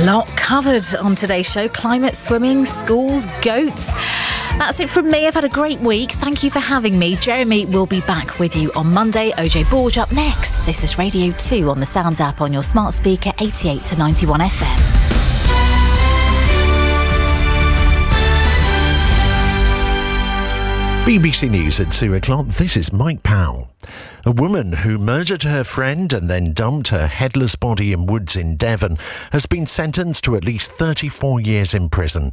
A lot covered on today's show. Climate, swimming, schools, goats. That's it from me. I've had a great week. Thank you for having me. Jeremy will be back with you on Monday. OJ Borge up next. This is Radio 2 on the Sounds app on your smart speaker, 88 to 91 FM. BBC News at 2 o'clock. This is Mike Powell. A woman who murdered her friend and then dumped her headless body in woods in Devon has been sentenced to at least 34 years in prison.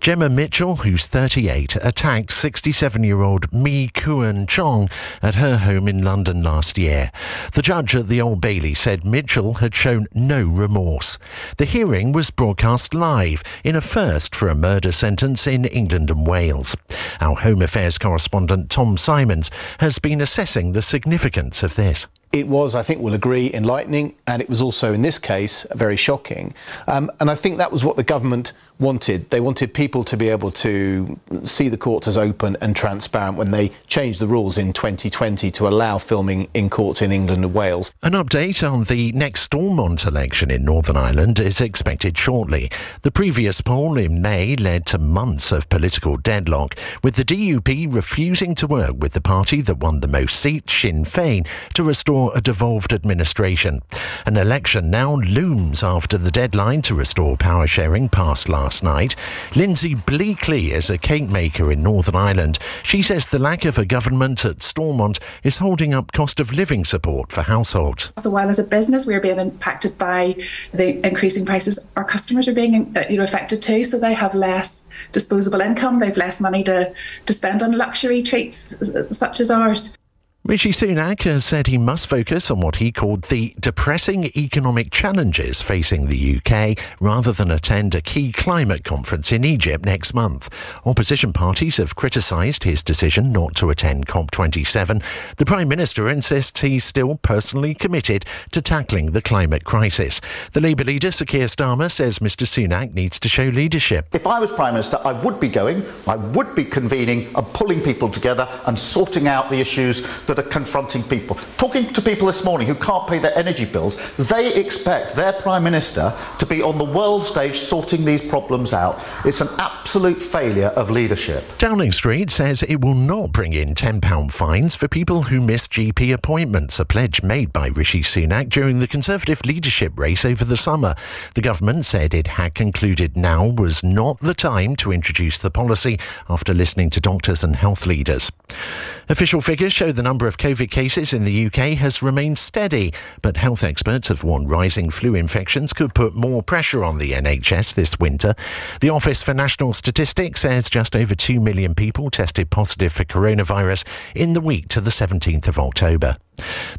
Gemma Mitchell, who's 38, attacked 67-year-old Mi Kuan Chong at her home in London last year. The judge at the Old Bailey said Mitchell had shown no remorse. The hearing was broadcast live in a first for a murder sentence in England and Wales. Our Home Affairs correspondent Tom Simons has been assessing the significance of this. It was, I think we'll agree, enlightening, and it was also, in this case, very shocking. And I think that was what the government wanted. They wanted people to be able to see the courts as open and transparent when they changed the rules in 2020 to allow filming in courts in England and Wales. An update on the next Stormont election in Northern Ireland is expected shortly. The previous poll in May led to months of political deadlock, with the DUP refusing to work with the party that won the most seats, Sinn Féin, to restore a devolved administration. An election now looms after the deadline to restore power sharing passed last night. Lindsay Bleakley is a cake maker in Northern Ireland. She says the lack of a government at Stormont is holding up cost of living support for households. So while as a business we're being impacted by the increasing prices, our customers are being affected too. So they have less disposable income, they've less money to spend on luxury treats such as ours. Rishi Sunak has said he must focus on what he called the depressing economic challenges facing the UK rather than attend a key climate conference in Egypt next month. Opposition parties have criticised his decision not to attend COP27. The Prime Minister insists he's still personally committed to tackling the climate crisis. The Labour leader, Sir Keir Starmer, says Mr Sunak needs to show leadership. If I was Prime Minister, I would be going, I would be convening and pulling people together and sorting out the issues that are confronting people. Talking to people this morning who can't pay their energy bills, they expect their Prime Minister to be on the world stage sorting these problems out. It's an absolute failure of leadership. Downing Street says it will not bring in £10 fines for people who miss GP appointments, a pledge made by Rishi Sunak during the Conservative leadership race over the summer. The government said it had concluded now was not the time to introduce the policy after listening to doctors and health leaders. Official figures show the number of COVID cases in the UK has remained steady, but health experts have warned rising flu infections could put more pressure on the NHS this winter. The Office for National Statistics says just over 2 million people tested positive for coronavirus in the week to the 17th of October.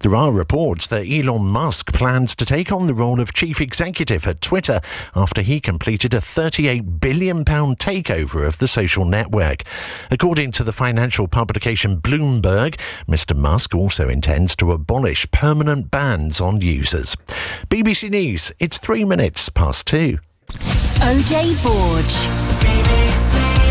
There are reports that Elon Musk plans to take on the role of chief executive at Twitter after he completed a £38 billion takeover of the social network. According to the financial publication Bloomberg, Mr Musk also intends to abolish permanent bans on users. BBC News, it's 3 minutes past 2. OJ Borge. BBC.